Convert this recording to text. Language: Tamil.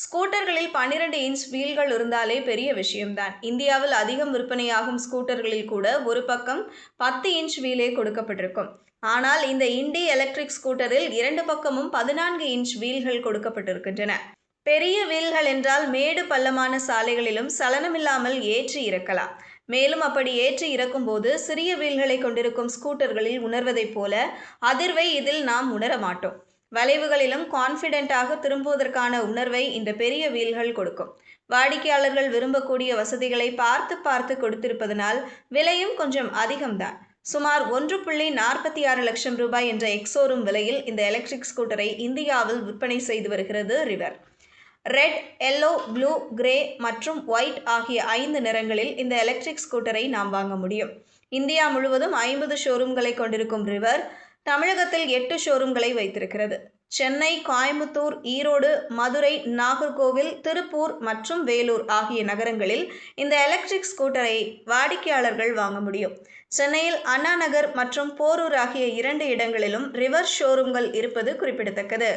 ஸ்கூட்டர்களில் 12 இன்ச் வீல்கள் இருந்தாலே பெரிய விஷயம்தான். இந்தியாவில் அதிகம் விற்பனையாகும் ஸ்கூட்டர்களில் கூட ஒரு பக்கம் 10 இன்ச் வீலே கொடுக்கப்பட்டிருக்கும். ஆனால் இந்த இண்டி எலக்ட்ரிக் ஸ்கூட்டரில் 2 பக்கமும் 14 இன்ச் வீல்கள் கொடுக்கப்பட்டிருக்கின்றன. பெரிய வீல்கள் என்றால் மேடு பள்ளமான சாலைகளிலும் சலனமில்லாமல் ஏற்றி இறக்கலாம். மேலும் அப்படி ஏற்றி இறக்கும்போது சிறிய வீல்களை கொண்டிருக்கும் ஸ்கூட்டர்களில் உணர்வதைப் போல அதிர்வை இதில் நாம் உணர மாட்டோம். வளைவுகளிலும் கான்ஃபிடென்ட்டாக திரும்புவதற்கான உணர்வை இந்த பெரிய வீல்கள் கொடுக்கும். வாடிக்கையாளர்கள் விரும்பக்கூடிய வசதிகளை பார்த்து பார்த்து கொடுத்திருப்பதனால் விலையும் கொஞ்சம் அதிகம்தான். சுமார் 1.46 லட்சம் ரூபாய் என்ற எக்ஸோரூம் விலையில் இந்த எலக்ட்ரிக் ஸ்கூட்டரை இந்தியாவில் விற்பனை செய்து வருகிறது river. Red, yellow, blue, grey மற்றும் ஒயிட் ஆகிய 5 நிறங்களில் இந்த எலக்ட்ரிக் ஸ்கூட்டரை நாம் வாங்க முடியும். இந்தியா முழுவதும் 50 ஷோரூம்களை கொண்டிருக்கும் ரிவர் தமிழகத்தில் 8 ஷோரூம்களை வைத்திருக்கிறது. சென்னை, கோயம்புத்தூர், ஈரோடு, மதுரை, நாகர்கோவில், திருப்பூர் மற்றும் வேலூர் ஆகிய நகரங்களில் இந்த எலக்ட்ரிக் ஸ்கூட்டரை வாடிக்கையாளர்கள் வாங்க முடியும். சென்னையில் அண்ணா நகர் மற்றும் போரூர் ஆகிய 2 இடங்களிலும் ரிவர் ஷோரூம்கள் இருப்பது குறிப்பிடத்தக்கது.